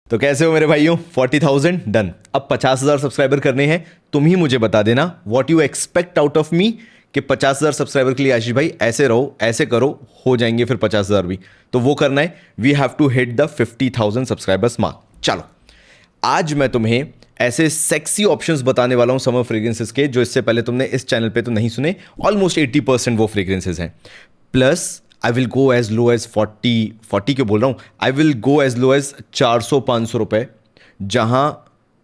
तो कैसे हो मेरे भाइयों? 40,000 डन। अब 50,000 सब्सक्राइबर करने हैं। तुम ही मुझे बता देना what you expect out of me कि 50,000 सब्सक्राइबर के लिए आशीष भाई ऐसे रहो, ऐसे करो, हो जाएंगे फिर 50,000 भी। तो वो करना है। We have to hit the 50,000 subscribers mark. चलो, आज मैं तुम्हें ऐसे सेक्सी ऑप्शंस बताने वाला हूं समर फ्रेग्रेंसेस के, जो इससे पहले तुमने इस चैनल पे तो नहीं सुने। ऑलमोस्ट 80% वो फ्रेग्रेंसेस हैं। Plus I will go as low as 40 क्यों बोल रहा हूं, I will go as low as 400-500 रुपए, जहां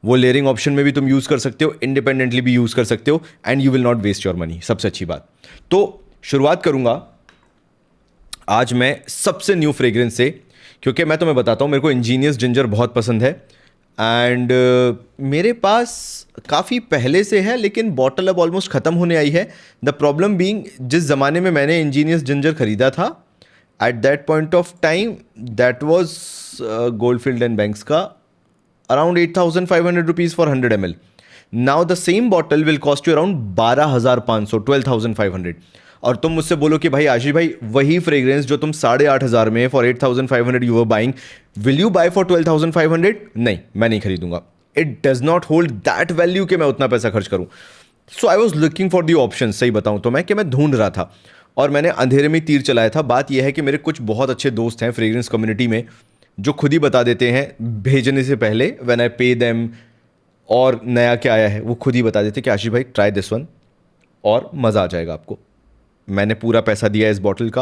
वो लेयरिंग ऑप्शन में भी तुम यूज कर सकते हो, इंडिपेंडेंटली भी यूज कर सकते हो, and you will not waste your money. सबसे अच्छी बात। तो शुरुआत करूंगा आज मैं सबसे न्यू फ्रेग्रेंस से, क्योंकि मैं तुम्हें बताता हूं मेरे को इंजीनियस जिंजर बहुत पसंद है। एंड मेरे पास काफ़ी पहले से है, लेकिन बॉटल अब ऑलमोस्ट ख़त्म होने आई है। द प्रॉब्लम बीइंग, जिस ज़माने में मैंने इंजीनियस जिंजर खरीदा था, at that point of time that was Goldfield and Banks का around 8,500 rupees for 100 ml। Now the same bottle will cost you around 12,500, 12,500। और तुम मुझसे बोलो कि भाई आशीष भाई, वही फ्रेग्रेंस जो तुम 8,500 में for 8,500 you were buying, will you buy for 12,500? नहीं, मैं नहीं खरीदूंगा। It does not hold that value कि मैं उतना पैसा खर्च करूं। So I was looking for the option. सही बताऊं तो मैं ढूंढ रहा था, और मैंने अंधेरे में तीर चलाया था। बात यह है कि मेरे कुछ बहुत अच्छे दोस्त हैं फ्रेग्रेंस कम्युनिटी में, जो खुद ही बता देते हैं भेजने से पहले, व्हेन आई पे देम, और नया क्या आया है वो खुद ही बता देते कि आशीष भाई ट्राई दिस वन और मज़ा आ जाएगा आपको। मैंने पूरा पैसा दिया इस बॉटल का।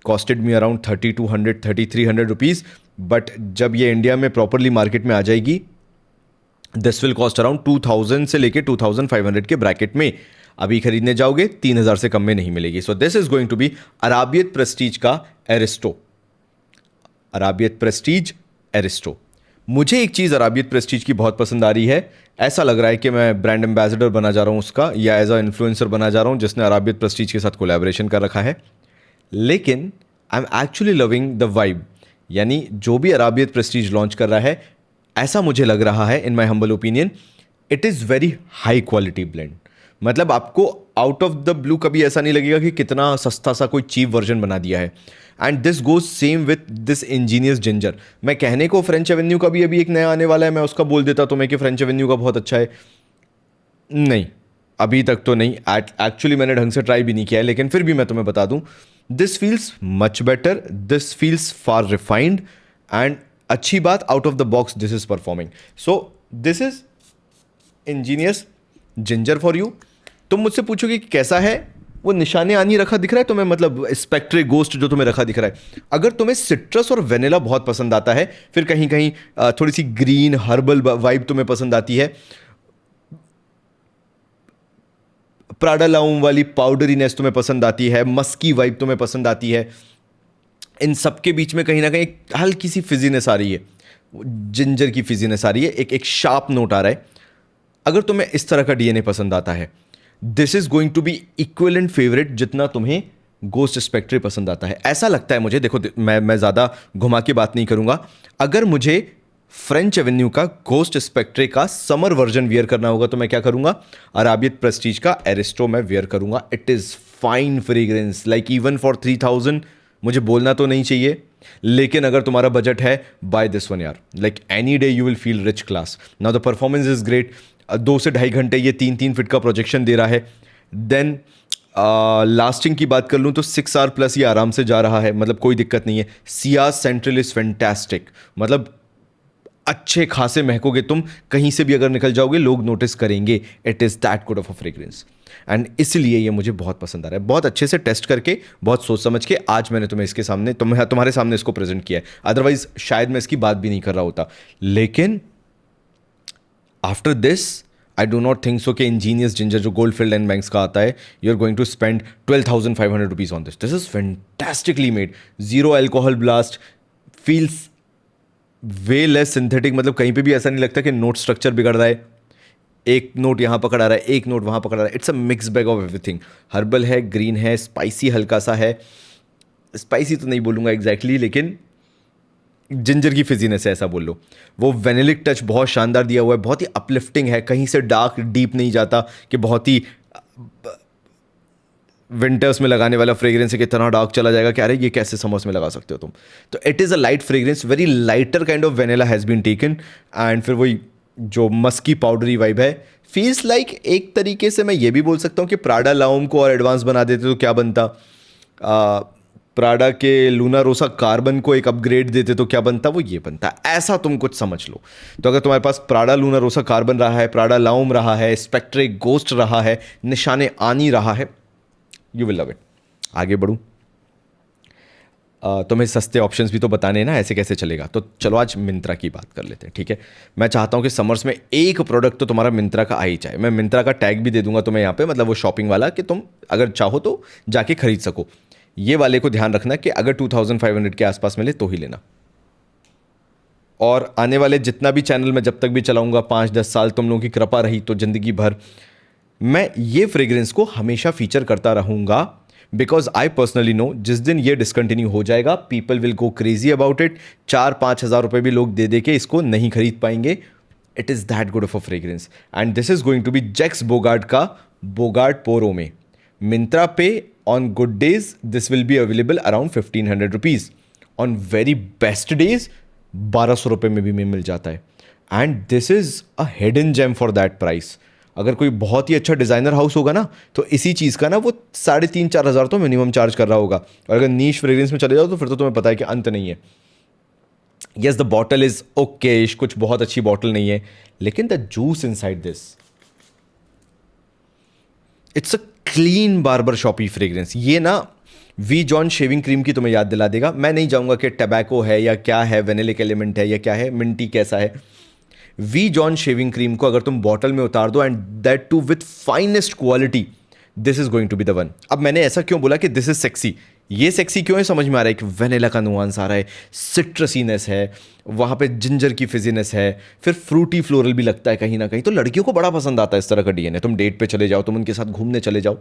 Costed me around 3,200, 3,300 rupees. But जब ये इंडिया में प्रॉपरली मार्केट में आ जाएगी, दिस विल कॉस्ट अराउंड 2,000 से लेके 2,500 के ब्रैकेट में। अभी खरीदने जाओगे 3,000 से कम में नहीं मिलेगी। So this is going to be Arabiyat Prestige का एरिस्टो। Arabiyat Prestige Aristo. मुझे एक चीज़ अराबियत प्रेस्टीज की बहुत पसंद आ रही है। ऐसा लग रहा है कि मैं ब्रांड एम्बेसडर बना जा रहा हूँ उसका, या एज अ इन्फ्लुएंसर बना जा रहा हूँ जिसने अराबियत प्रेस्टीज के साथ कोलैबोरेशन कर रखा है। लेकिन I am actually loving the vibe. यानी जो भी अराबियत प्रेस्टीज लॉन्च कर रहा है, ऐसा मुझे लग रहा है, in my humble opinion, it is very high quality blend. मतलब आपको आउट ऑफ द ब्लू कभी ऐसा नहीं लगेगा कि कितना सस्ता सा कोई चीप वर्जन बना दिया है। And this goes same with this Angénieux ginger. मैं कहने को फ्रेंच एवेन्यू का भी अभी एक नया आने वाला है, मैं उसका बोल देता तुम्हें कि फ्रेंच एवेन्यू का बहुत अच्छा है। नहीं, अभी तक तो नहीं। एक्चुअली मैंने ढंग से ट्राई भी नहीं किया है, लेकिन फिर भी मैं तुम्हें बता दूं, this feels much better, this feels far refined, and अच्छी बात, out of the box this is performing. So this is Angénieux ginger for you. तुम मुझसे पूछोगे कि कैसा है, वो निशाने आनी रखा दिख रहा है तुम्हें, मतलब स्पेक्ट्रे गोस्ट जो तुम्हें रखा दिख रहा है। अगर तुम्हें सिट्रस और वेनिला बहुत पसंद आता है, फिर कहीं कहीं थोड़ी सी ग्रीन हर्बल वाइब तुम्हें पसंद आती है, प्राडा लाउम वाली पाउडरीनेस तुम्हें पसंद आती है, मस्की वाइब तुम्हें पसंद आती है, इन सब के बीच में कहीं ना कहीं हल्की सी फिजीनेस आ रही है, जिंजर की फिजीनेस आ रही है, एक शार्प नोट आ रहा है। अगर तुम्हें इस तरह का डीएनए पसंद आता है, this is going to be equivalent favourite जितना तुम्हें गोस्ट स्पेक्ट्रे पसंद आता है। ऐसा लगता है मुझे। देखो, मैं ज़्यादा घुमा के बात नहीं करूंगा। अगर मुझे फ्रेंच एवेन्यू का गोस्ट स्पेक्ट्रे का समर वर्जन वियर करना होगा तो मैं क्या करूंगा? अराबियत प्रेस्टीज का एरिस्टो मैं वियर करूंगा। It is fine fragrance, like even for 3,000। मुझे बोलना तो नहीं चाहिए, लेकिन अगर तुम्हारा बजट है, बाय दिस वन यार। Like any day you will feel rich class. Now the performance is great. 2 से 2.5 घंटे ये 3-3 फीट का प्रोजेक्शन दे रहा है। देन लास्टिंग की बात कर लूँ तो 6 आवर प्लस ये आराम से जा रहा है, मतलब कोई दिक्कत नहीं है। सियाज सेंट्रल इज फैंटास्टिक, मतलब अच्छे खासे महकोगे तुम, कहीं से भी अगर निकल जाओगे लोग नोटिस करेंगे। It is that good of a fragrance, and इसलिए ये मुझे बहुत पसंद आ रहा है। बहुत अच्छे से टेस्ट करके, बहुत सोच समझ के आज मैंने तुम्हें इसके सामने, तुम्हारे सामने इसको प्रेजेंट किया है। अदरवाइज शायद मैं इसकी बात भी नहीं कर रहा होता। लेकिन after this I do not think so कि इंजीनियस जिंजर जो गोल्डफील्ड एंड बैंक्स का आता है, you are going to spend 12,500 rupees on this. This is fantastically made, zero alcohol blast, feels way less synthetic. मतलब कहीं पे भी ऐसा नहीं लगता कि नोट स्ट्रक्चर बिगड़ रहा है, एक नोट यहाँ पकड़ आ रहा है, एक नोट वहाँ पकड़ आ रहा है। It's a mix bag of everything. Herbal है, ग्रीन है, स्पाइसी हल्का सा है। स्पाइसी तो नहीं बोलूँगा एग्जैक्टली, लेकिन जिंजर की फिजीनेस है, ऐसा बोल लो। वो वेनिलिक टच बहुत शानदार दिया हुआ है, बहुत ही अपलिफ्टिंग है, कहीं से डार्क डीप नहीं जाता कि बहुत ही विंटर्स में लगाने वाला फ्रेग्रेंस है कि इतना डार्क चला जाएगा कि अरे ये कैसे समर्स में लगा सकते हो तुम। तो it is a light fragrance, very lighter kind of vanilla has been taken, and फिर वही जो मस्की पाउडरी वाइब है, फील्स लाइक एक तरीके से मैं ये भी बोल सकता हूँ कि प्राडा लाउम को और एडवांस बना देते तो क्या बनता, प्राडा के लूना रोसा कार्बन को एक अपग्रेड देते तो क्या बनता, वो ये बनता। ऐसा तुम कुछ समझ लो। तो अगर तुम्हारे पास प्राडा लूना रोसा कार्बन रहा है, प्राडा लाउम रहा है, स्पेक्ट्रे गोस्ट रहा है, निशाने आनी रहा है, यू विल लव इट। आगे बढ़ूँ, तुम्हें सस्ते ऑप्शंस भी तो बताने हैं ना, ऐसे कैसे चलेगा। तो चलो आज मिंत्रा की बात कर लेते हैं, ठीक है। मैं चाहता हूँ कि समर्स में एक प्रोडक्ट तो तुम्हारा मिंत्रा का आ ही जाए। मैं मिंत्रा का टैग भी दे दूंगा तुम्हें यहाँ पे, मतलब वो शॉपिंग वाला, कि तुम अगर चाहो तो जाके खरीद सको। ये वाले को ध्यान रखना कि अगर 2500 के आसपास मिले तो ही लेना। और आने वाले जितना भी चैनल मैं जब तक भी चलाऊंगा, 5-10 साल, तुम लोगों की कृपा रही तो जिंदगी भर मैं ये फ्रेग्रेंस को हमेशा फीचर करता रहूंगा, बिकॉज आई पर्सनली नो जिस दिन ये डिसकंटिन्यू हो जाएगा, people will go crazy about it. 4-5 हज़ार रुपए भी लोग दे के इसको नहीं खरीद पाएंगे। It is that good of a fragrance, and this is going to be Jacques Bogart का बोगार्ट पोरो में। मिंत्रा पे on good days this will be available around 1500 rupees, on very best days 1200 रुपये में भी मिल जाता है। And this is a hidden gem for that price. अगर कोई बहुत ही अच्छा डिज़ाइनर हाउस होगा ना, तो इसी चीज़ का ना वो 3,500-4 हज़ार तो मिनिमम चार्ज कर रहा होगा। और अगर नीश फ्रेग्रेंस में चले जाओ तो फिर तो तुम्हें पता है कि अंत नहीं है। Yes, the bottle is okay, कुछ बहुत अच्छी बॉटल नहीं है, लेकिन the juice inside this, it's a clean barber shoppe fragrance. ये ना वी जॉन शेविंग क्रीम की तुम्हें याद दिला देगा। मैं नहीं जाऊंगा कि टबैको है या क्या है, वेनिलिक एलिमेंट है या क्या है, मिंटी कैसा है। वी जॉन शेविंग क्रीम को अगर तुम बॉटल में उतार दो, and that too with finest quality, this is going to be the one. अब मैंने ऐसा क्यों बोला कि दिस इज सेक्सी, ये सेक्सी क्यों है समझ में आ रहा है कि वेनिला का नुआंस आ रहा है, सिट्रसीनेस है, वहाँ पे जिंजर की फिजीनेस है, फिर फ्रूटी फ्लोरल भी लगता है कहीं ना कहीं। तो लड़कियों को बड़ा पसंद आता है इस तरह का डीएनए। तुम डेट पे चले जाओ, तुम उनके साथ घूमने चले जाओ।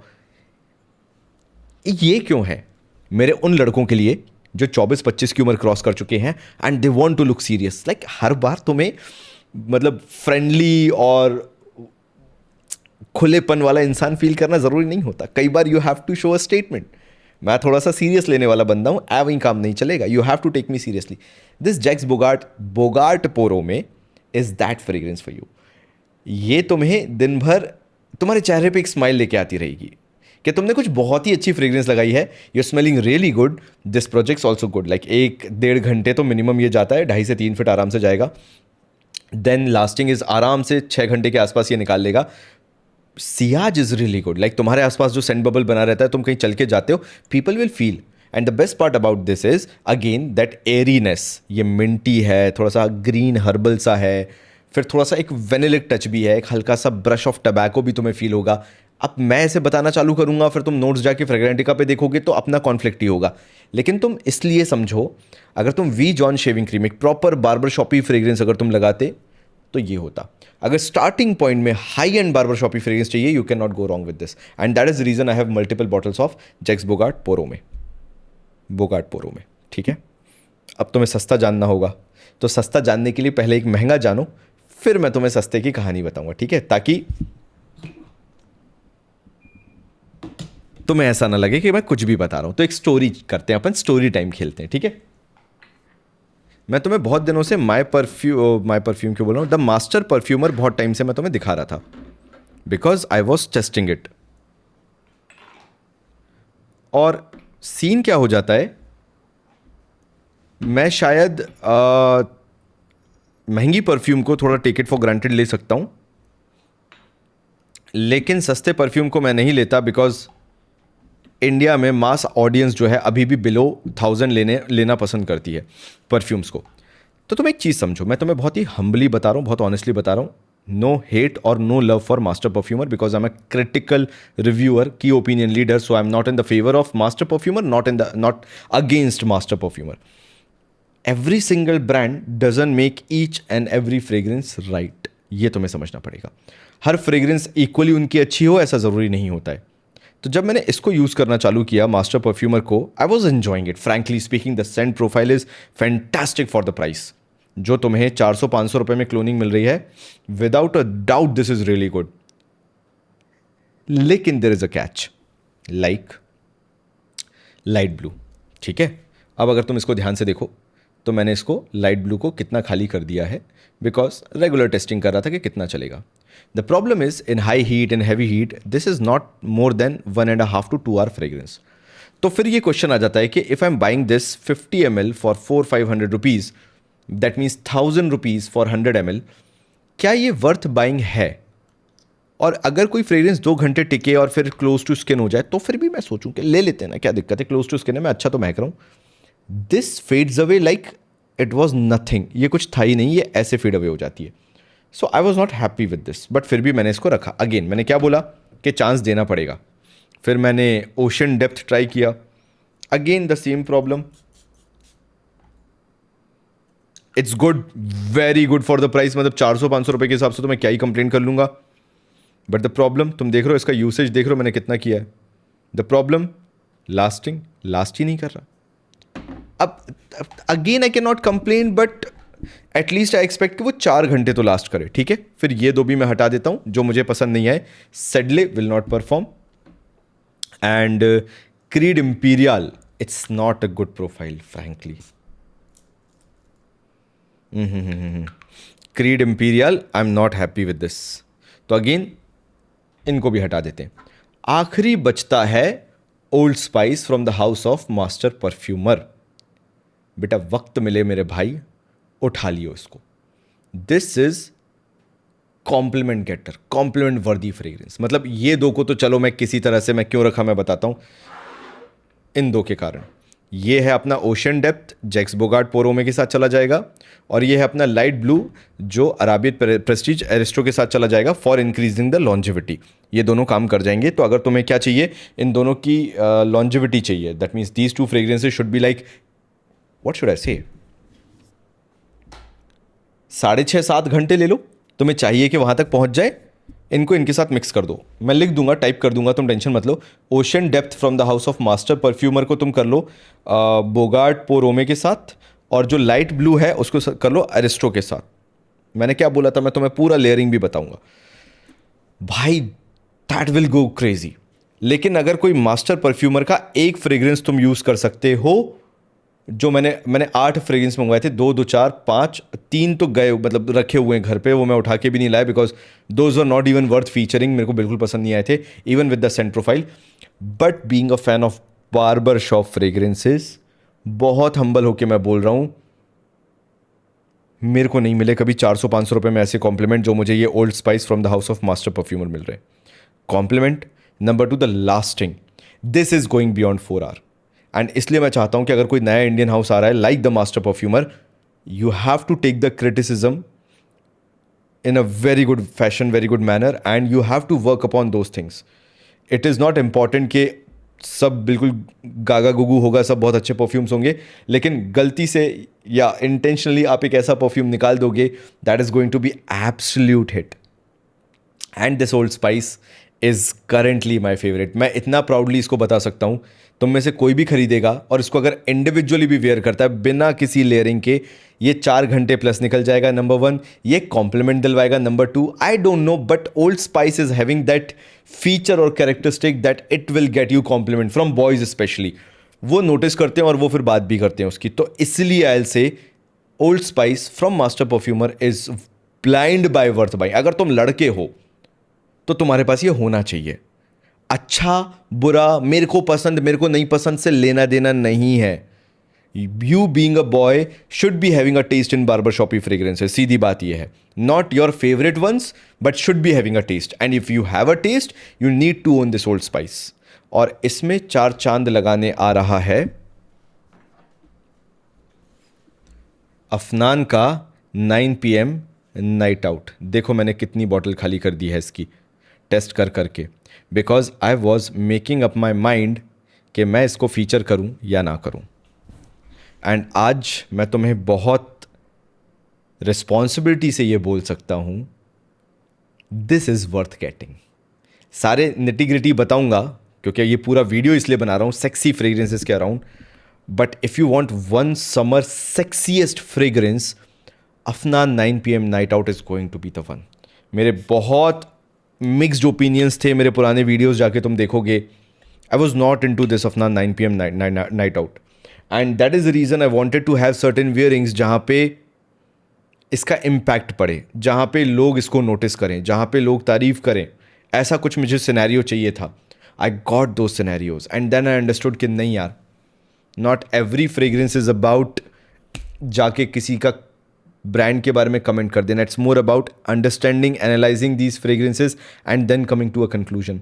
ये क्यों है? मेरे उन लड़कों के लिए जो 24-25 की उम्र क्रॉस कर चुके हैं and they want to look serious. Like हर बार तुम्हें मतलब फ्रेंडली और खुलेपन वाला इंसान फील करना जरूरी नहीं होता। कई बार you have to show a statement. मैं थोड़ा सा सीरियस लेने वाला बंदा हूं, वही काम नहीं चलेगा। You have to take me seriously. This Jacques Bogart पोरो homme is that fragrance for you. ये तुम्हें दिन भर तुम्हारे चेहरे पे एक स्माइल लेके आती रहेगी कि तुमने कुछ बहुत ही अच्छी फ्रेग्रेंस लगाई है। You smelling really good, this projects also good. Like 1-1.5 घंटे तो मिनिमम ये जाता है, 2.5 से 3 फीट आराम से जाएगा। देन लास्टिंग इज आराम से 6 घंटे के आसपास ये निकाल लेगा। Ciaz is really good. Like तुम्हारे आसपास जो सेंट बबल बना रहता है, तुम कहीं चल के जाते हो, people will feel. And the best part about this is again that airiness. ये मिंटी है, थोड़ा सा ग्रीन हर्बल सा है, फिर थोड़ा सा एक वेनिलिक टच भी है, एक हल्का सा ब्रश ऑफ टबैको भी तुम्हें फील होगा। अब मैं ऐसे बताना चालू करूंगा, फिर तुम नोट्स जाके फ्रेग्रेंटिका पे देखोगे तो अपना कॉन्फ्लिक्ट ही होगा। लेकिन तुम इसलिए समझो, अगर तुम वी जॉन शेविंग क्रीम, एक प्रॉपर बार्बर शॉपी फ्रेग्रेंस अगर तुम लगाते तो ये होता। अगर स्टार्टिंग पॉइंट में high end barber shoppe fragrance चाहिए, you can not go wrong with this, and that is the reason I have multiple bottles of Jacques Bogart पोरो homme. ठीक है, अब तुम्हें सस्ता जानना होगा, तो सस्ता जानने के लिए पहले एक महंगा जानो, फिर मैं तुम्हें सस्ते की कहानी बताऊंगा। ठीक है, ताकि तुम्हें ऐसा ना लगे कि मैं कुछ भी बता रहा हूं। तो एक स्टोरी करते हैं, अपन स्टोरी टाइम खेलते हैं। ठीक है, मैं तुम्हें बहुत दिनों से माई परफ्यूम क्यों बोल रहा हूँ, द मास्टर परफ्यूमर बहुत टाइम से मैं तुम्हें दिखा रहा था, because I was testing it. और सीन क्या हो जाता है, मैं शायद महंगी परफ्यूम को थोड़ा टेक इट फॉर ग्रांटेड ले सकता हूं, लेकिन सस्ते परफ्यूम को मैं नहीं लेता, बिकॉज इंडिया में मास ऑडियंस जो है अभी भी बिलो 1000 लेना पसंद करती है परफ्यूम्स को। तो तुम एक चीज़ समझो, मैं तुम्हें बहुत ही हम्बली बता रहा हूँ, बहुत ऑनेस्टली बता रहा हूँ, नो हेट और no love for Master Perfumer, because I am a critical reviewer, key opinion leader, so I am not in the favour of Master Perfumer, not against Master Perfumer. Every single brand doesn't make each and every fragrance right, ये तुम्हें समझना पड़ेगा। हर fragrance equally उनकी अच्छी हो ऐसा ज़रूरी नहीं होता है। तो जब मैंने इसको यूज़ करना चालू किया, मास्टर परफ्यूमर को, I was enjoying it. Frankly speaking, the scent profile is fantastic for the price. जो तुम्हें 400-500 रुपये में क्लोनिंग मिल रही है, without a doubt this is really good. लेकिन there is a catch, like light blue, ठीक है। अब अगर तुम इसको ध्यान से देखो तो मैंने इसको लाइट ब्लू को कितना खाली कर दिया है, बिकॉज रेगुलर टेस्टिंग कर रहा था कि कितना चलेगा। The problem is in high heat in heavy heat this is not more than 1.5 to 2 hour fragrance. तो फिर ये क्वेश्चन आ जाता है कि if I am buying this 50 ml for 400-500 rupees, that means 1000 rupees for 100 ml, क्या ये worth buying है? और अगर कोई फ्रेग्रेंस 2 घंटे टिके और फिर क्लोज टू स्किन हो जाए तो फिर भी मैं सोचूं कि ले लेते हैं ना, क्या दिक्कत है, क्लोज टू स्किन है, मैं अच्छा तो महक रहा हूं। This fades away like it was nothing, ये कुछ था ही नहीं, ये ऐसे फेड अवे हो जाती है। So I was not happy with this, but फिर भी मैंने इसको रखा। अगेन मैंने क्या बोला कि चांस देना पड़ेगा। फिर मैंने ओशन डेप्थ ट्राई किया, again the same problem. It's good, very good for the price, मतलब 400-500 रुपए के हिसाब से तो मैं क्या ही कंप्लेन कर लूंगा। बट द प्रॉब्लम, तुम देख रहे हो इसका यूसेज, देख रहे हो मैंने कितना किया है। द प्रॉब्लम, लास्ट ही नहीं कर रहा। अब again I can not complain, but at least I expect कि वो 4 घंटे तो लास्ट करे, ठीक है। फिर ये दो भी मैं हटा देता हूं जो मुझे पसंद नहीं आए। Sedley will not perform, and Creed Imperial, it's not a good profile frankly. Creed Imperial, I am not happy with this. तो अगेन इनको भी हटा देते हैं। आखिरी बचता है Old Spice from the house of Master Perfumer. बेटा वक्त मिले मेरे भाई, उठा लियो इसको। This is compliment getter, compliment worthy fragrance. मतलब ये दो को तो चलो मैं किसी तरह से, मैं क्यों रखा मैं बताता हूं, इन दो के कारण। ये है अपना ओशन डेप्थ, जैक्स बोगार्ट पोरोमे के साथ चला जाएगा, और ये है अपना लाइट ब्लू जो अराबियत प्रेस्टीज एरिस्टो के साथ चला जाएगा फॉर इंक्रीजिंग द लॉन्जिविटी। ये दोनों काम कर जाएंगे। तो अगर तुम्हें क्या चाहिए, इन दोनों की लॉन्जिविटी चाहिए, that means these two fragrances should be like, what should I से, 6.5-7 घंटे ले लो, तुम्हें चाहिए कि वहां तक पहुंच जाए। इनको इनके साथ मिक्स कर दो, मैं लिख दूंगा, टाइप कर दूंगा, तुम टेंशन मत लो। Ocean Depth from the house of Master Perfumer को तुम कर लो बोगार्ट पोरोमे के साथ, और जो लाइट ब्लू है उसको कर लो अरिस्टो के साथ। मैंने क्या बोला था, मैं तुम्हें पूरा लेयरिंग भी बताऊंगा भाई, दैट विल गो क्रेजी। लेकिन अगर कोई मास्टर परफ्यूमर का एक फ्रेग्रेंस तुम यूज कर सकते हो, जो मैंने 8 फ्रेग्रेंस मंगवाए थे, 2, 2, 4, 5, 3 तो गए, मतलब रखे हुए हैं घर पे, वो मैं उठा के भी नहीं लाया, because those are not even worth featuring, मेरे को बिल्कुल पसंद नहीं आए थे, even with the scent profile. But being a fan of barber shop fragrances, बहुत हम्बल होके मैं बोल रहा हूं, मेरे को नहीं मिले कभी 400-500 रुपए में ऐसे कॉम्प्लीमेंट जो मुझे ये Old Spice from the house of Master Perfumer मिल रहे हैं। Compliment number 2, the lasting, this is going beyond 4 hour। And इसलिए मैं चाहता हूं कि अगर कोई नया इंडियन हाउस आ रहा है like the master perfumer, you have to take the criticism in a very good fashion, very good manner, and you have to work upon those things. It is not important कि सब बिल्कुल गागा गुगू होगा, सब बहुत अच्छे परफ्यूम्स होंगे, लेकिन गलती से या इंटेंशनली आप एक ऐसा परफ्यूम निकाल दोगे that is going to be absolute hit. And this Old Spice is currently my favourite. मैं इतना प्राउडली इसको बता सकता हूँ, तुम में से कोई भी खरीदेगा और इसको अगर इंडिविजुअली भी वेयर करता है बिना किसी लेयरिंग के, ये 4 घंटे प्लस निकल जाएगा। नंबर 1, ये कॉम्प्लीमेंट दिलवाएगा। Number 2, I don't know but Old Spice is having that feature और characteristic that it will get you compliment from boys specially. वो नोटिस करते हैं और वो फिर बात भी करते हैं उसकी। तो इसलिए I will say Old Spice from Master Perfumer is blind buy worth buy. अगर तुम लड़के हो तो तुम्हारे पास ये होना चाहिए। अच्छा बुरा, मेरे को पसंद मेरे को नहीं पसंद से लेना देना नहीं है। You being a boy should be having a taste in barber shoppy fragrances. सीधी बात ये है, not your favourite ones but should be having a taste, and if you have a taste you need to own this Old Spice. और इसमें 4 चांद लगाने आ रहा है अफनान का 9 PM नाइट आउट। देखो मैंने कितनी बॉटल खाली कर दी है इसकी टेस्ट कर करके, because I was making up my mind कि मैं इसको फीचर करूं या ना करूं। एंड आज मैं तुम्हें बहुत रिस्पॉन्सिबिलिटी से ये बोल सकता हूं, दिस इज वर्थ गेटिंग। सारे निटी ग्रिटी बताऊंगा क्योंकि ये पूरा वीडियो इसलिए बना रहा हूं सेक्सी फ्रेग्रेंसेस के around. But if you want one summer sexiest fragrance, Afnan 9 PM night out is going to be the one. मेरे बहुत मिक्स्ड ओपिनियंस थे मेरे पुराने वीडियोस, जाके तुम देखोगे। I was not into this Afnan 9 p.m. night out. And that is the reason I wanted to have certain wearings जहाँ पे इसका इम्पैक्ट पड़े, जहाँ पे लोग इसको नोटिस करें, जहाँ पे लोग तारीफ करें. ऐसा कुछ मुझे सिनेरियो चाहिए था. आई गॉट दो scenarios and then I understood कि नहीं यार, not every fragrance is about जाके किसी का ब्रांड के बारे में कमेंट कर देना. It's more about understanding, analysing these fragrances and then coming to a conclusion.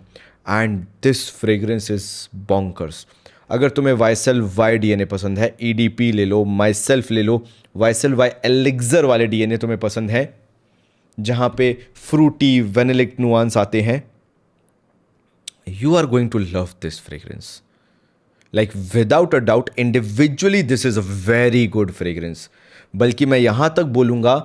And this fragrance is bonkers. अगर तुम्हें वाईसेल वाई डीएनए पसंद है, ईडीपी ले लो, माई सेल्फ ले लो, वाईसेल वाई एलिक्सर वाले डीएनए तुम्हें पसंद है जहाँ पे फ्रूटी वेनिलिक नुआंस आते हैं, you are going to love this fragrance. Like without a doubt, individually this is a very good fragrance. बल्कि मैं यहाँ तक बोलूँगा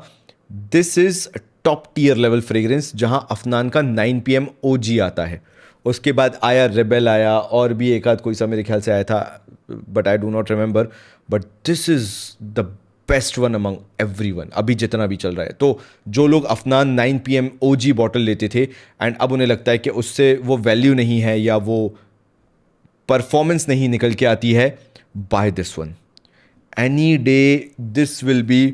this is top tier level fragrance जहाँ अफनान का 9 PM OG आता है. उसके बाद आया रेबेल आया और भी एक आध कोई सा मेरे ख्याल से आया था, but I do not remember. But this is the best one among every one अभी जितना भी चल रहा है. तो जो लोग अफनान 9 PM OG बॉटल लेते थे एंड अब उन्हें लगता है कि उससे वो वैल्यू नहीं है या वो परफॉर्मेंस नहीं निकल के आती है, buy this one any day. This will be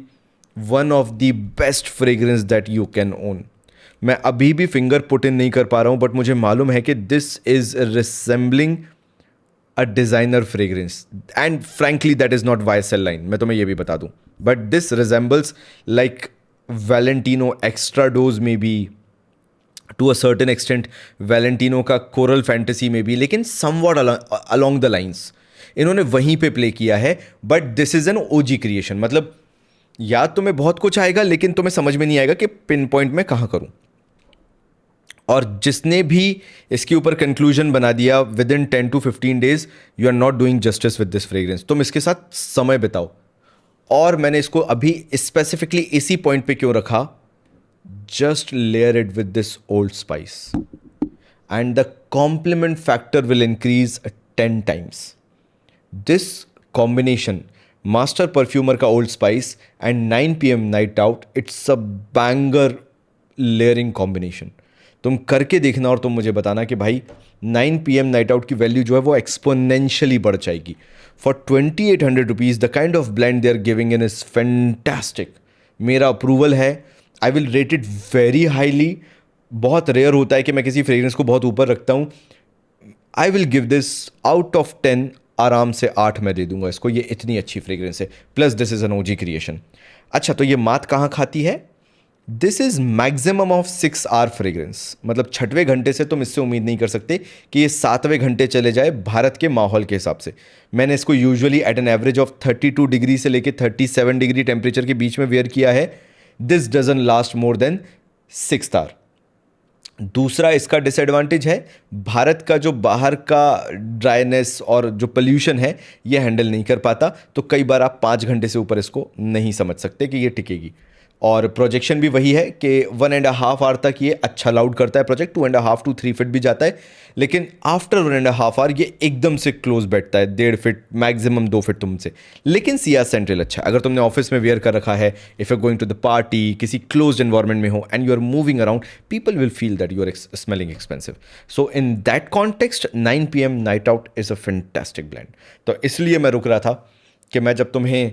one of the best fragrance that you can own. मैं अभी भी फिंगर पुट इन नहीं कर पा रहा हूँ, बट मुझे मालूम है कि this is resembling a designer fragrance and frankly that is not YSL line, मैं तुम्हें ये भी बता दूँ. But this resembles like Valentino extra dose में भी, to a certain extent Valentino का कोरल फैंटेसी में भी, लेकिन समवॉट अलॉन्ग द लाइन्स इन्होंने वहीं पे प्ले किया है. But this is an OG creation. मतलब याद तुम्हें बहुत कुछ आएगा लेकिन तुम्हें समझ में नहीं आएगा कि पिन पॉइंट में कहाँ करूँ. और जिसने भी इसके ऊपर कंक्लूजन बना दिया within 10 to 15 days, you are not doing justice with this fragrance. तुम इसके साथ समय बिताओ. और मैंने इसको अभी स्पेसिफिकली इसी पॉइंट पे क्यों रखा, just layer it with this Old Spice and the compliment factor will increase 10 times. This combination Master Perfumer का Old Spice and 9 PM night out, it's a banger layering combination. तुम करके देखना और तुम मुझे बताना कि भाई 9 PM नाइट आउट की वैल्यू जो है वो एक्सपोनेंशियली बढ़ जाएगी. For 2800 rupees the kind of blend they are giving in is fantastic. मेरा अप्रूवल है. I will rate it very highly. बहुत रेयर होता है कि मैं किसी फ्रेग्रेंस को बहुत ऊपर रखता हूँ. I will give this out of 10 आराम से 8 मैं दे दूंगा इसको. ये इतनी अच्छी फ्रेग्रेंस है. Plus this is an OG creation. अच्छा, तो ये मात कहाँ खाती है? This is maximum of 6 hour fragrance. मतलब 6वें घंटे से तुम इससे उम्मीद नहीं कर सकते कि ये 7वें घंटे चले जाए भारत के माहौल के हिसाब से. मैंने इसको usually at an average of 32 degree से लेके 37 डिग्री टेम्परेचर के बीच में वेयर किया है. This dozen last more than 6 hour. दूसरा इसका डिसएडवांटेज है, भारत का जो बाहर का ड्राइनेस और जो पोल्यूशन है ये हैंडल नहीं कर पाता. तो कई बार आप 5 घंटे से ऊपर इसको नहीं समझ सकते कि ये टिकेगी. और प्रोजेक्शन भी वही है कि 1.5 hour तक ये अच्छा लाउड करता है प्रोजेक्ट. 2.5 to 3 feet भी जाता है, लेकिन आफ्टर 1.5 hour ये एकदम से क्लोज बैठता है, 1.5 feet मैक्सिमम 2 feet तुमसे. लेकिन सिया सेंट्रल अच्छा है अगर तुमने ऑफिस में वेयर कर रखा है. If you going to the party, किसी क्लोज एनवायरमेंट में हो and you are moving around, people will feel that you are smelling expensive. So in that context 9 PM night out is a fantastic blend. तो इसलिए मैं रुक रहा था कि मैं जब तुम्हें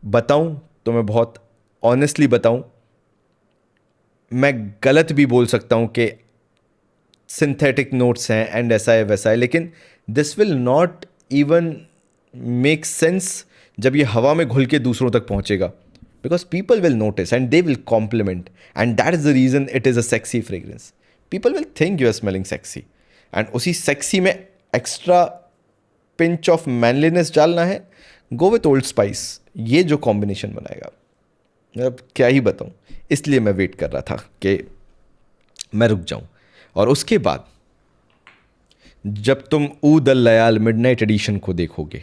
बताऊं तो मैं बहुत ऑनेस्टली बताऊं, मैं गलत भी बोल सकता हूं कि सिंथेटिक नोट्स हैं एंड ऐसा है वैसा है, लेकिन this will not even make sense जब ये हवा में घुल के दूसरों तक पहुंचेगा. Because people will notice and they will compliment and that is the reason it is a sexy fragrance. People will think you are smelling sexy and उसी सेक्सी में एक्स्ट्रा पिंच ऑफ मैनलीनेस डालना है. Go with Old Spice. ये जो combination बनाएगा, अब क्या ही बताऊं. इसलिए मैं वेट कर रहा था कि मैं रुक जाऊं. और उसके बाद जब तुम ऊद अल लयाल मिडनाइट एडिशन को देखोगे,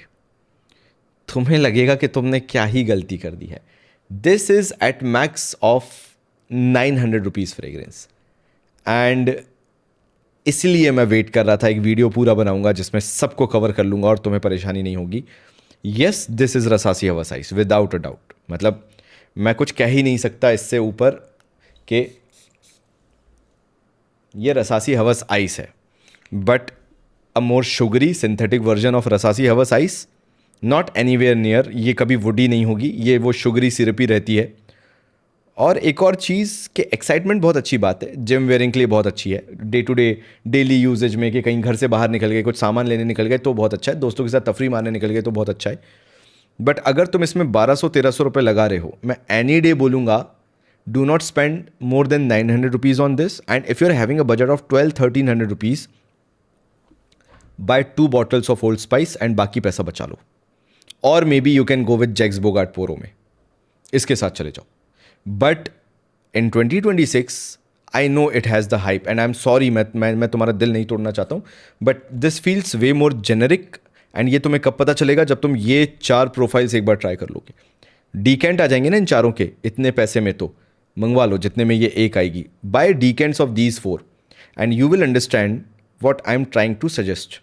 तुम्हें लगेगा कि तुमने क्या ही गलती कर दी है. This is at max of 900 rupees fragrance. And इसलिए मैं वेट कर रहा था. एक वीडियो पूरा बनाऊंगा जिसमें सबको कवर कर लूंगा और तुम्हें परेशानी नहीं होगी. Yes, this is रसासी Hawas ice without a doubt. मतलब मैं कुछ कह ही नहीं सकता इससे ऊपर कि ये रसासी हवस आइस है. But a more sugary synthetic version of Rasasi Hawas Ice, not anywhere near, ये कभी वुडी नहीं होगी, ये वो शुगरी सिरपी रहती है। और एक और चीज़ कि एक्साइटमेंट बहुत अच्छी बात है, जिम वेयरिंग के लिए बहुत अच्छी है, day to day daily usage में कि कहीं घर से बाहर निकल गए, कुछ सामान लेने निकल गए तो बहुत अच्छा है, दोस्तों के साथ तफरी मारने निकल गए तो बहुत अच्छा है। बट अगर तुम इसमें 1200-1300 रुपये लगा रहे हो, मैं एनी डे बोलूँगा do not spend more than 900 rupees on this, and if you are having a budget of 1200-1300 rupees, buy 2 bottles of Old Spice and बाकी पैसा बचा लो। और maybe you can go with Jacques Bogart पोरो में, इसके साथ चले जाओ। But in 2026 I know it has the hype and I am sorry, मैं तुम्हारा दिल नहीं तोड़ना चाहता हूँ, but this feels way more generic. And ये तुम्हें कब पता चलेगा, जब तुम ये 4 प्रोफाइल्स एक बार ट्राई कर लोगे। डीकेंट आ जाएंगे ना इन चारों के, इतने पैसे में तो मंगवा लो जितने में ये एक आएगी। Buy decants of these 4 and you will understand what I am trying to suggest.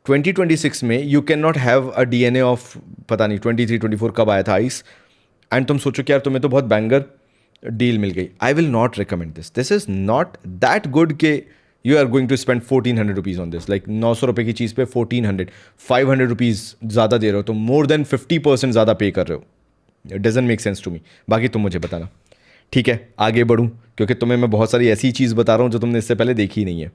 2026 में you can not have a DNA of पता नहीं 23-24 कब आया था आइस, एंड तुम सोचो कि यार तुम्हें तो बहुत बैंगर डील मिल गई। I will not recommend this, this is not that good के you are going to spend 1400 rupees on this. Like 900 रुपये की चीज़ पे 1400, 500 रुपीज़ ज़्यादा दे रहे हो, तो मोर देन 50% ज़्यादा पे कर रहे हो। It doesn't make sense to me. बाकी तुम मुझे बताना। ठीक है, आगे बढ़ूँ, क्योंकि तुम्हें मैं बहुत सारी ऐसी चीज़ बता रहा हूँ जो तुमने इससे पहले देखी नहीं है।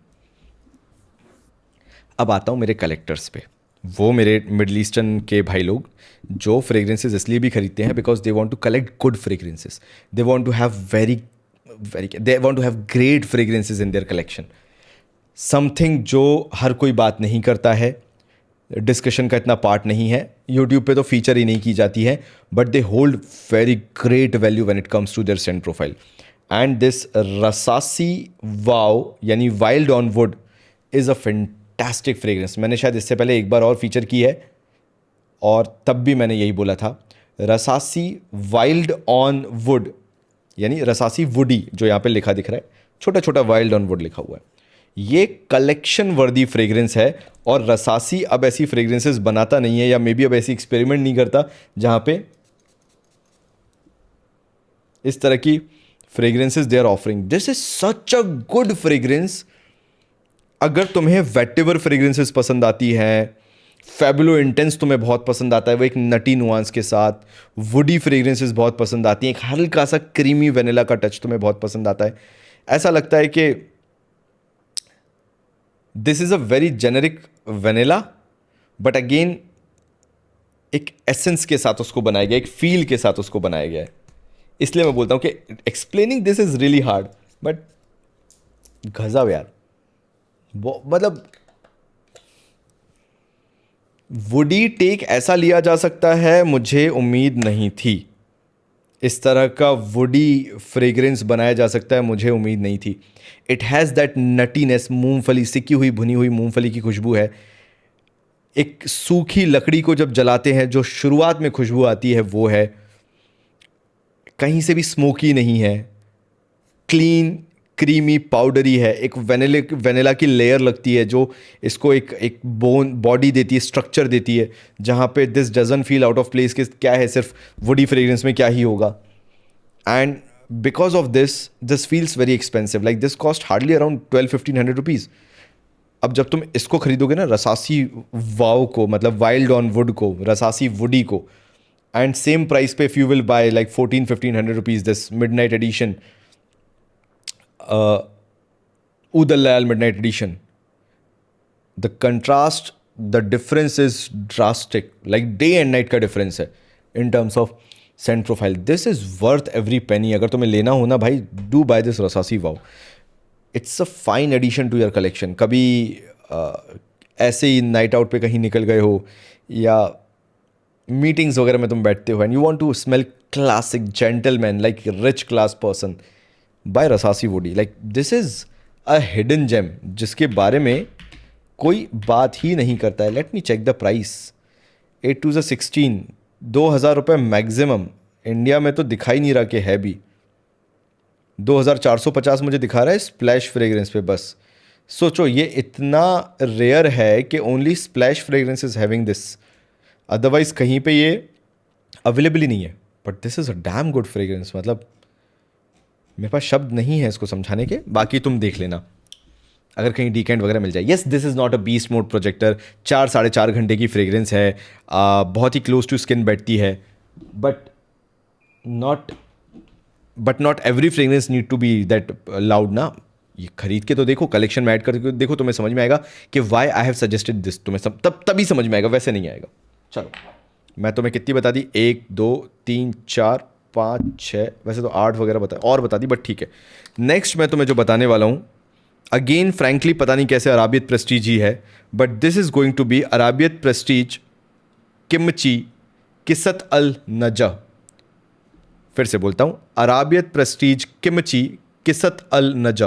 अब आता हूँ मेरे कलेक्टर्स पे, वो मेरे मिडल ईस्टर्न के भाई लोग जो फ्रेग्रेंसेस इसलिए भी खरीदते हैं because they want to collect good fragrances, they want to have they want to have great fragrances in their collection. Something जो हर कोई बात नहीं करता है, डिस्कशन का इतना पार्ट नहीं है, यूट्यूब पे तो फीचर ही नहीं की जाती है, but they hold very great value when it comes to their scent profile. And this Rasasi वाव यानी wild on wood is a fantastic fragrance. मैंने शायद इससे पहले एक बार और फीचर की है और तब भी मैंने यही बोला था, रसासी वाइल्ड ऑन वुड यानी रसासी वुडी, जो यहाँ पे लिखा दिख रहा है, छोटा छोटा वाइल्ड ऑन वुड लिखा हुआ है, ये कलेक्शन वर्दी फ्रेग्रेंस है। और रसासी अब ऐसी फ्रेग्रेंसेस बनाता नहीं है, या मे बी अब ऐसी एक्सपेरिमेंट नहीं करता जहाँ पे इस तरह की fragrances they are offering. This is such a good fragrance. अगर तुम्हें वेटिवर फ्रेग्रेंसेस पसंद आती हैं, फैबुलो इंटेंस तुम्हें बहुत पसंद आता है, वो एक नटी नुआंस के साथ, वुडी फ्रेग्रेंसेस बहुत पसंद आती हैं, एक हल्का सा क्रीमी वेनिला का टच तुम्हें बहुत पसंद आता है, ऐसा लगता है कि this is a very generic vanilla, but again एक एसेंस के साथ उसको बनाया गया, एक फील के साथ उसको बनाया गया है। इसलिए मैं बोलता हूँ कि explaining this is really hard, but गजब यार, मतलब वुडी टेक ऐसा लिया जा सकता है, मुझे उम्मीद नहीं थी। इस तरह का वुडी फ्रेग्रेंस बनाया जा सकता है, मुझे उम्मीद नहीं थी। इट हैज़ दैट नटीनेस, मूंगफली, सिकी हुई भुनी हुई मूंगफली की खुशबू है। एक सूखी लकड़ी को जब जलाते हैं जो शुरुआत में खुशबू आती है वो है, कहीं से भी स्मोकी नहीं है, क्लीन क्रीमी पाउडरी है, एक वेनिला की लेयर लगती है जो इसको एक बोन बॉडी देती है, स्ट्रक्चर देती है, जहाँ पे this dozen feel out of place कि क्या है, सिर्फ वुडी फ्रेग्रेंस में क्या ही होगा। And because of this feels very expensive, like this cost hardly around 1200-1500 rupees. अब जब तुम इसको खरीदोगे ना, रसासी वाव को, मतलब वाइल्ड ऑन वुड को, रसासी वुडी को, एंड सेम प्राइस पे if you will buy like 1400-1500 rupees this midnight edition, Udal Midnight Edition, the contrast, the difference is drastic, like day and night का difference है in terms of scent profile. This is worth every penny. अगर तुम्हें लेना हो ना भाई, do buy this Rasasi Wow. It's a fine addition to your collection. कभी ऐसे ही नाइट आउट पे कहीं निकल गए हो या मीटिंग्स वगैरह में तुम बैठते हो, and you want to smell classic gentleman, like rich class person, buy Rasasi woody. Like this is a hidden gem जिसके बारे में कोई बात ही नहीं करता है। Let me check the price. 8 2 16, 2000 रुपये मैक्सिमम। इंडिया में तो दिखाई नहीं रहा कि है भी। 2450 मुझे दिखा रहा है स्प्लैश फ्रेग्रेंस पे बस। सोचो ये इतना रेयर है कि only splash fragrance is having this, otherwise कहीं पे ये अवेलेबल ही नहीं है। But this is a damn good fragrance, मतलब मेरे पास शब्द नहीं है इसको समझाने के, बाकी तुम देख लेना। अगर कहीं डीकेंट वगैरह मिल जाए। Yes, this is not a beast mode projector, 4-4.5 घंटे की फ्रेग्रेंस है, बहुत ही क्लोज टू स्किन बैठती है, but not not every fragrance need to be that loud ना। ये खरीद के तो देखो, कलेक्शन में ऐड करके देखो, तुम्हें समझ में आएगा कि why I have suggested this. तुम्हें तभी समझ में आएगा, वैसे नहीं आएगा। चलो, मैं तुम्हें कितनी बता दी, 1 2 3 4 5 6, वैसे तो 8 वगैरह बता दी, बट ठीक है। नेक्स्ट मैं तुम्हें जो बताने वाला हूँ, अगेन फ्रैंकली पता नहीं कैसे अराबियत प्रेस्टीज ही है, but this is going to be Arabiyat Prestige किमची किसत अल नजा। फिर से बोलता हूं, अराबियत प्रेस्टीज किमची किसत अल नजा,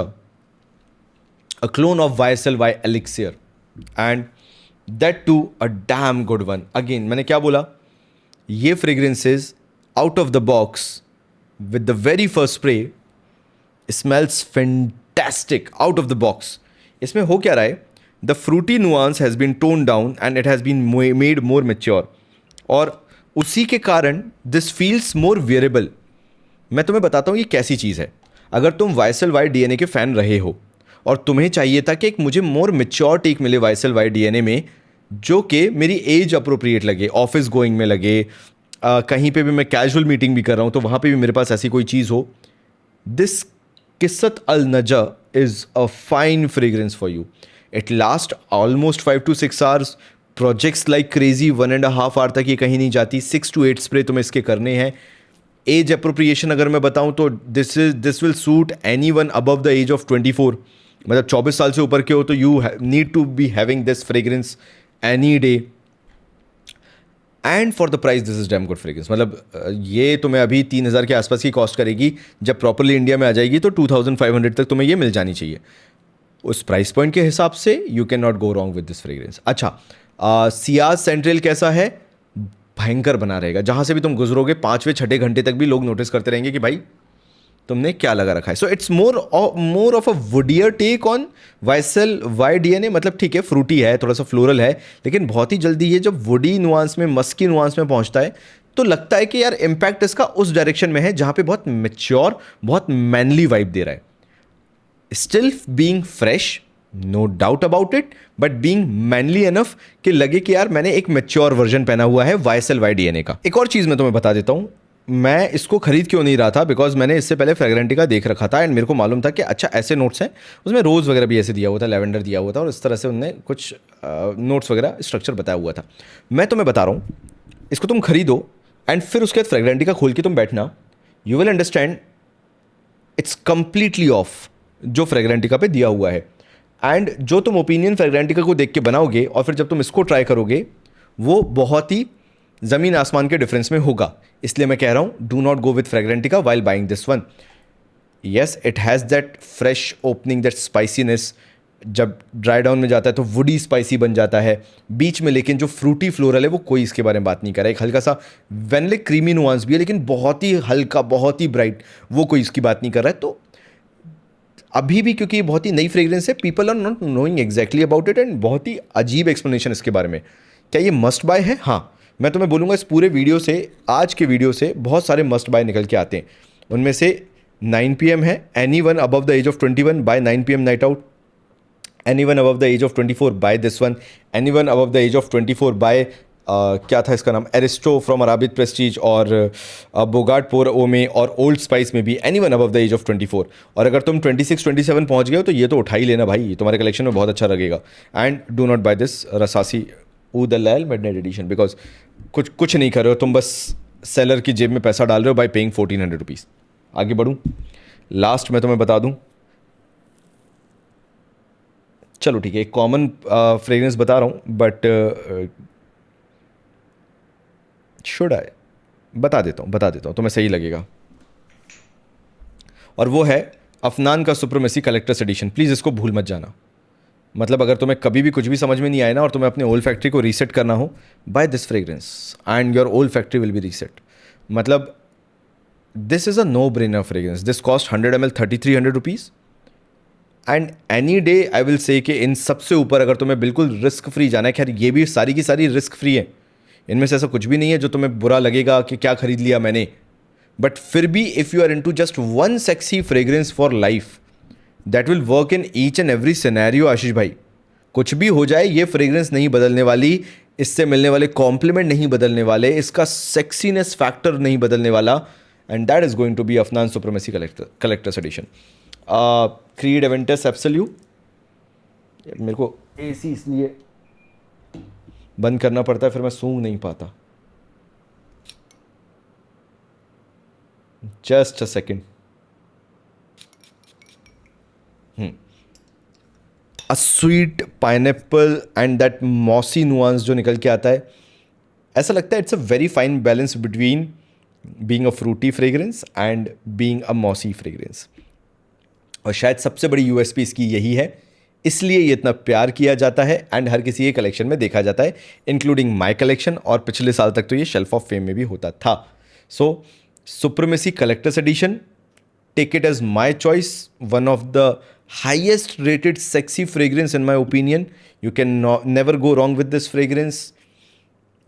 a clone of YSL-Y elixir, and that too a damn good one. Again मैंने क्या बोला, ये fragrances out of the box with the very first spray smells fantastic out of the box. इसमें हो क्या रहा है, the fruity nuance has been tone down and it has been made more mature, और उसी के कारण दिस फील्स मोर वियरेबल। मैं तुम्हें बताता हूँ ये कैसी चीज़ है। अगर तुम YSL-Y DNA के फ़ैन रहे हो और तुम्हें चाहिए था कि एक मुझे मोर मेच्योर टेक मिले YSL-Y DNA में, जो कि मेरी एज अप्रोप्रिएट लगे, ऑफिस गोइंग में लगे, कहीं पे भी मैं कैजुअल मीटिंग भी कर रहा हूँ तो वहाँ पे भी मेरे पास ऐसी कोई चीज़ हो, दिस किस्सत अल नजा is a fine fragrance for you. It last almost 5 to 6 hours, projects like crazy 1.5 hour तक ये कहीं नहीं जाती। 6 to 8 स्प्रे तुम्हें इसके करने हैं। एज अप्रोप्रिएशन अगर मैं बताऊं तो this will suit any one above the age of 24, मतलब 24 साल से ऊपर के हो तो you need to be having this fragrance any day, and for the price this is damn good fragrance. मतलब ये तुम्हें अभी 3,000 के आसपास की कॉस्ट करेगी, जब प्रॉपरली इंडिया में आ जाएगी तो 2,500 तक तुम्हें ये मिल जानी चाहिए। उस प्राइस पॉइंट के हिसाब से you can not go wrong with this fragrance. अच्छा, सियाज सेंट्रल कैसा है, भयंकर बना रहेगा। जहां से भी तुम गुजरोगे 5वें-6ठे घंटे तक भी लोग नोटिस करते रहेंगे कि भाई तुमने क्या लगा रखा है। So it's more of a woodier take on YSL-Y DNA। मतलब ठीक है, फ्रूटी है, थोड़ा सा फ्लोरल है, लेकिन बहुत ही जल्दी ये जब वुडी नुआंस में, मस्की नुआंस में पहुंचता है तो लगता है कि यार इम्पैक्ट इसका उस डायरेक्शन में है जहां पे बहुत मेच्योर, बहुत मैनली वाइब दे रहा है। Still being fresh, no doubt about it, but being manly enough कि लगे कि यार मैंने एक मेच्योर वर्जन पहना हुआ है YSL-Y DNA का। एक और चीज़ मैं तुम्हें बता देता हूँ, मैं इसको खरीद क्यों नहीं रहा था, बिकॉज मैंने इससे पहले फ्रेग्रेंटिका देख रखा था एंड मेरे को मालूम था कि अच्छा ऐसे नोट्स हैं, उसमें रोज़ वगैरह भी ऐसे दिया हुआ था, लेवेंडर दिया हुआ था, और इस तरह से उनने कुछ नोट्स वगैरह स्ट्रक्चर बताया हुआ था। मैं तुम्हें बता रहा हूँ, इसको तुम खरीदो एंड फिर उसके बाद फ्रेग्रेंटिका खोल के तुम बैठना, you will understand it's completely off जो फ्रेग्रेंटिका पे दिया हुआ है। एंड जो तुम ओपिनियन फ्रेग्रेंटिका को देख के बनाओगे और फिर जब तुम इसको ट्राई करोगे, वो बहुत ही ज़मीन आसमान के डिफरेंस में होगा। इसलिए मैं कह रहा हूँ, do not go with Fragrantica while buying this one. Yes, it has that fresh opening, that spiciness, जब ड्राई डाउन में जाता है तो वुडी स्पाइसी बन जाता है बीच में, लेकिन जो फ्रूटी फ्लोरल है वो कोई इसके बारे में बात नहीं कर रहा है। एक हल्का सा वेनिलिक क्रीमी नुआंस भी है, लेकिन बहुत ही हल्का, बहुत ही ब्राइट, वो कोई इसकी बात नहीं कर रहा है। तो अभी भी क्योंकि ये बहुत ही नई फ्रेग्रेंस है, people are not knowing exactly about it, and बहुत ही अजीब एक्सप्लेनेशन इसके बारे में। क्या ये मस्ट बाय है? हाँ, मैं तुम्हें बोलूँगा इस पूरे वीडियो से, आज के वीडियो से बहुत सारे मस्ट बाय निकल के आते हैं। उनमें से 9 PM है, any one above the age of 21 buy 9 PM night out, any one above the age of 24 buy this one, any one above the age of 24 buy क्या था इसका नाम, एरिस्टो फ्रॉम अराबित प्रेस्टीज, और बोगार्ट पोर ओमे और ओल्ड स्पाइस में भी any one above the age of 24। और अगर तुम 26-27 पहुंच गए हो तो ये तो उठा ही लेना भाई, तुम्हारे कलेक्शन में बहुत अच्छा लगेगा। And do not buy this Rasasi ऊद लैल मिडनाइट एडिशन, बिकॉज कुछ नहीं कर रहे हो तुम, बस सेलर की जेब में पैसा डाल रहे हो बाय पेइंग 1400 रुपीज़। आगे बढ़ूँ, लास्ट मैं तुम्हें बता दूँ, चलो ठीक है, एक कॉमन फ्रेग्रेंस बता रहा हूँ, बट शुड आई बता देता हूँ, तुम्हें सही लगेगा। और वो है अफनान का सुप्रीमेसी कलेक्टर्स एडिशन। प्लीज़ इसको भूल मत जाना। मतलब अगर तुम्हें कभी भी कुछ भी समझ में नहीं आए ना और तुम्हें अपने ओल्ड फैक्ट्री को रीसेट करना हो, buy this fragrance and your olfactory will be reset. मतलब this is a no brainer fragrance. This cost 100 ml 3300 rupees, and any day I will say कि इन सबसे ऊपर अगर तुम्हें बिल्कुल रिस्क फ्री जाना है, खैर ये भी सारी की सारी रिस्क फ्री है, इनमें से ऐसा कुछ भी नहीं है जो तुम्हें बुरा लगेगा कि क्या खरीद लिया मैंने, बट फिर भी if you are into just one sexy fragrance for life, that will work in each and every scenario Ashish भाई। कुछ भी हो जाए ये फ्रेग्रेंस नहीं बदलने वाली, इससे मिलने वाले कॉम्प्लीमेंट नहीं बदलने वाले, इसका सेक्सीनेस फैक्टर नहीं बदलने वाला, and that is going to be Afnan supremacy collector's edition. Creed Aventus absolute, मेरे को एसी इसलिए बंद करना पड़ता है, फिर मैं सूंघ नहीं पाता। Just a second. A sweet pineapple and that mossy nuance जो निकल के आता है, ऐसा लगता है it's a very fine balance between being a fruity fragrance and being a mossy fragrance. और शायद सबसे बड़ी यूएसपी इसकी यही है, इसलिए ये इतना प्यार किया जाता है एंड हर किसी के कलेक्शन में देखा जाता है, इंक्लूडिंग माई कलेक्शन, और पिछले साल तक तो ये शेल्फ ऑफ फेम में भी होता था। So supremacy collector's edition, take it as my choice, one of the highest rated sexy fragrance in my opinion. You can never go wrong with this fragrance.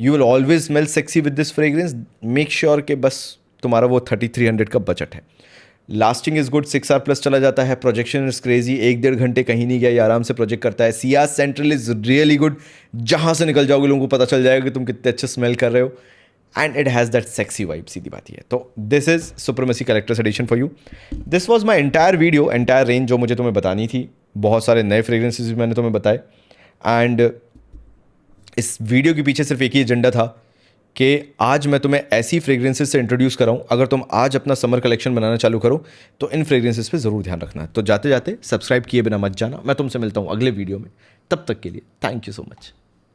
You will always smell sexy with this fragrance. Make sure कि बस तुम्हारा वो 3300 का budget है। Lasting is good, 6 hour plus चला जाता है। Projection is crazy, 1-1.5 घंटे कहीं नहीं गया, ये आराम से प्रोजेक्ट करता है। Ciaz central is really good, जहाँ से निकल जाओगे लोगों को पता चल जाएगा कि तुम कितने अच्छे स्मेल कर रहे हो, and it has that sexy vibe, सीधी बात ही है। तो this is supremacy collector's edition for you. This was my entire video, entire range जो मुझे तुम्हें बतानी थी। बहुत सारे नए फ्रेग्रेंसेस भी मैंने तुम्हें बताए, एंड इस वीडियो के पीछे सिर्फ एक ही एजेंडा था कि आज मैं तुम्हें ऐसी फ्रेग्रेंसेस से इंट्रोड्यूस कराऊं, अगर तुम आज अपना समर कलेक्शन बनाना चालू करो तो इन फ्रेग्रेंसेस पे ज़रूर ध्यान रखना। तो जाते जाते सब्सक्राइब किए बिना मत जाना। मैं तुमसे मिलता हूं अगले वीडियो में, तब तक के लिए थैंक यू सो मच।